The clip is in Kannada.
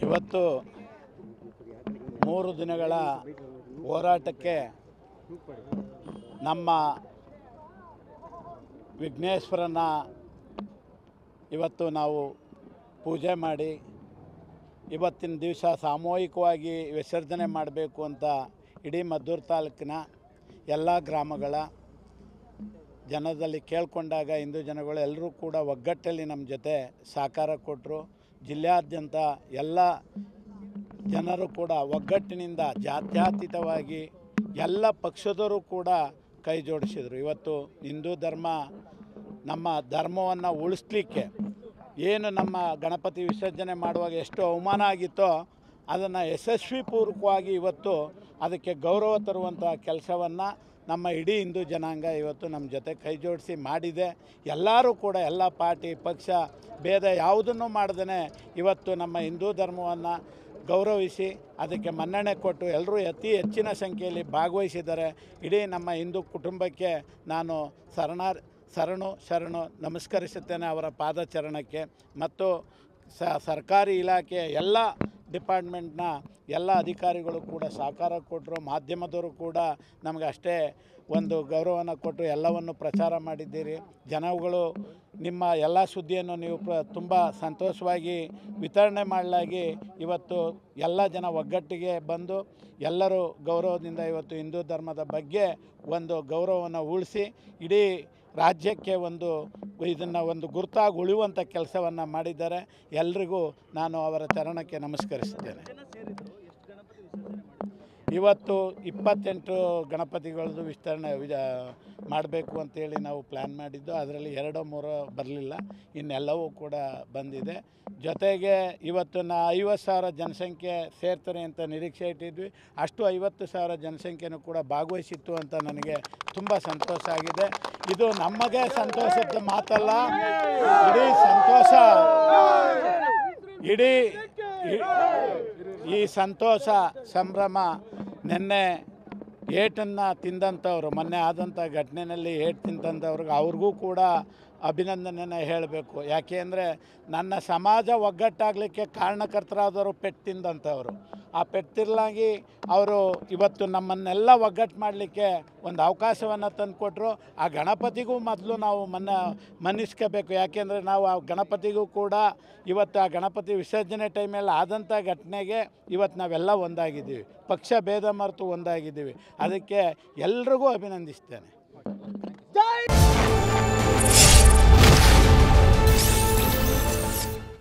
ಇವತ್ತು 3 ದಿನಗಳ ಹೋರಾಟಕ್ಕೆ ನಮ್ಮ ವಿಘ್ನೇಶ್ವರನ ಇವತ್ತು ನಾವು ಪೂಜೆ ಮಾಡಿ ಇವತ್ತಿನ ದಿವಸ ಸಾಮೂಹಿಕವಾಗಿ ವಿಸರ್ಜನೆ ಮಾಡಬೇಕು ಅಂತ ಇಡೀ ಮದ್ದೂರು ತಾಲೂಕಿನ ಎಲ್ಲ ಗ್ರಾಮಗಳ ಜನದಲ್ಲಿ ಕೇಳಿಕೊಂಡಾಗ ಹಿಂದೂ ಜನಗಳು ಎಲ್ಲರೂ ಕೂಡ ಒಗ್ಗಟ್ಟಲ್ಲಿ ನಮ್ಮ ಜೊತೆ ಸಹಕಾರ ಕೊಟ್ಟರು. ಜಿಲ್ಲೆಯಾದ್ಯಂತ ಎಲ್ಲ ಜನರು ಕೂಡ ಒಗ್ಗಟ್ಟಿನಿಂದ ಜಾತ್ಯತೀತವಾಗಿ ಎಲ್ಲ ಪಕ್ಷದವರು ಕೂಡ ಕೈ ಜೋಡಿಸಿದರು. ಇವತ್ತು ಹಿಂದೂ ಧರ್ಮ ನಮ್ಮ ಧರ್ಮವನ್ನು ಉಳಿಸ್ಲಿಕ್ಕೆ ಏನು ನಮ್ಮ ಗಣಪತಿ ವಿಸರ್ಜನೆ ಮಾಡುವಾಗ ಎಷ್ಟು ಅವಮಾನ ಆಗಿತ್ತೋ ಅದನ್ನು ಯಶಸ್ವಿಪೂರ್ವಕವಾಗಿ ಇವತ್ತು ಅದಕ್ಕೆ ಗೌರವ ತರುವಂಥ ಕೆಲಸವನ್ನು ನಮ್ಮ ಇಡೀ ಹಿಂದೂ ಜನಾಂಗ ಇವತ್ತು ನಮ್ಮ ಜೊತೆ ಕೈ ಜೋಡಿಸಿ ಮಾಡಿದೆ. ಎಲ್ಲರೂ ಕೂಡ ಎಲ್ಲ ಪಾರ್ಟಿ ಪಕ್ಷ ಭೇದ ಯಾವುದನ್ನು ಮಾಡ್ದೇ ಇವತ್ತು ನಮ್ಮ ಹಿಂದೂ ಧರ್ಮವನ್ನು ಗೌರವಿಸಿ ಅದಕ್ಕೆ ಮನ್ನಣೆ ಕೊಟ್ಟು ಎಲ್ಲರೂ ಅತಿ ಹೆಚ್ಚಿನ ಸಂಖ್ಯೆಯಲ್ಲಿ ಭಾಗವಹಿಸಿದ್ದಾರೆ. ಇಡೀ ನಮ್ಮ ಹಿಂದೂ ಕುಟುಂಬಕ್ಕೆ ನಾನು ಶರಣು ನಮಸ್ಕರಿಸುತ್ತೇನೆ ಅವರ ಪಾದಚರಣಕ್ಕೆ. ಮತ್ತು ಸರ್ಕಾರಿ ಇಲಾಖೆ ಎಲ್ಲ ಡಿಪಾರ್ಟ್ಮೆಂಟ್ನ ಎಲ್ಲ ಅಧಿಕಾರಿಗಳು ಕೂಡ ಸಹಕಾರ ಕೊಟ್ಟರು. ಮಾಧ್ಯಮದವರು ಕೂಡ ನಮಗೆ ಅಷ್ಟೇ ಒಂದು ಗೌರವನ ಕೊಟ್ಟು ಎಲ್ಲವನ್ನು ಪ್ರಚಾರ ಮಾಡಿದ್ದೀರಿ. ಜನಗಳು ನಿಮ್ಮ ಎಲ್ಲ ಸುದ್ದಿಯನ್ನು ನೀವು ತುಂಬ ಸಂತೋಷವಾಗಿ ವಿತರಣೆ ಮಾಡಲಾಗಿ ಇವತ್ತು ಎಲ್ಲ ಜನ ಒಗ್ಗಟ್ಟಿಗೆ ಬಂದು ಎಲ್ಲರೂ ಗೌರವದಿಂದ ಇವತ್ತು ಹಿಂದೂ ಧರ್ಮದ ಬಗ್ಗೆ ಒಂದು ಗೌರವವನ್ನು ಉಳಿಸಿ ಇಡೀ ರಾಜ್ಯಕ್ಕೆ ಇದನ್ನು ಒಂದು ಗುರುತಾಗಿ ಉಳಿಯುವಂಥ ಕೆಲಸವನ್ನು ಮಾಡಿದ್ದಾರೆ. ಎಲ್ರಿಗೂ ನಾನು ಅವರ ಚರಣಕ್ಕೆ ನಮಸ್ಕರಿಸ್ತೇನೆ. ಇವತ್ತು 28 ಗಣಪತಿಗಳದ್ದು ವಿಸ್ತರಣೆ ಮಾಡಬೇಕು ಅಂತೇಳಿ ನಾವು ಪ್ಲ್ಯಾನ್ ಮಾಡಿದ್ದು. ಅದರಲ್ಲಿ 2-3 ಬರಲಿಲ್ಲ, ಇನ್ನೆಲ್ಲವೂ ಕೂಡ ಬಂದಿದೆ. ಜೊತೆಗೆ ಇವತ್ತು 50,000 ಜನಸಂಖ್ಯೆ ಸೇರ್ತಾರೆ ಅಂತ ನಿರೀಕ್ಷೆ ಇಟ್ಟಿದ್ವಿ. ಅಷ್ಟು 50,000 ಜನಸಂಖ್ಯೆನೂ ಕೂಡ ಭಾಗವಹಿಸಿತ್ತು ಅಂತ ನನಗೆ ತುಂಬ ಸಂತೋಷ ಆಗಿದೆ. ಇದು ನಮಗೆ ಸಂತೋಷದ ಮಾತಲ್ಲ, ಇಡೀ ಸಂತೋಷ ಈ ಸಂತೋಷ ಸಂಭ್ರಮ ನಿನ್ನೆ ಏಟನ್ನು ತಿಂದಂಥವ್ರು, ಮೊನ್ನೆ ಆದಂಥ ಘಟನೆಯಲ್ಲಿ ಏಟು ತಿಂದಂಥವ್ರಿಗೆ ಅವ್ರಿಗೂ ಕೂಡ ಅಭಿನಂದನೆಯನ್ನು ಹೇಳಬೇಕು. ಯಾಕೆ ಅಂದರೆ ನನ್ನ ಸಮಾಜ ಒಗ್ಗಟ್ಟಾಗಲಿಕ್ಕೆ ಕಾರಣಕರ್ತರಾದವರು ಪೆಟ್ಟು ತಿಂದಂಥವ್ರು. ಆ ಪೆಟ್ಟಿರಲಾಗಿ ಅವರು ಇವತ್ತು ನಮ್ಮನ್ನೆಲ್ಲ ಒಗ್ಗಟ್ಟು ಮಾಡಲಿಕ್ಕೆ ಒಂದು ಅವಕಾಶವನ್ನು ತಂದುಕೊಟ್ರು. ಆ ಗಣಪತಿಗೂ ಮೊದಲು ನಾವು ಮನ್ನಿಸ್ಕೋಬೇಕು. ಯಾಕೆಂದರೆ ನಾವು ಆ ಗಣಪತಿಗೂ ಕೂಡ ಇವತ್ತು ಆ ಗಣಪತಿ ವಿಸರ್ಜನೆ ಟೈಮಲ್ಲಿ ಆದಂಥ ಘಟನೆಗೆ ಇವತ್ತು ನಾವೆಲ್ಲ ಒಂದಾಗಿದ್ದೀವಿ, ಪಕ್ಷ ಭೇದ ಮರೆತು ಒಂದಾಗಿದ್ದೀವಿ. ಅದಕ್ಕೆ ಎಲ್ರಿಗೂ ಅಭಿನಂದಿಸ್ತೇನೆ.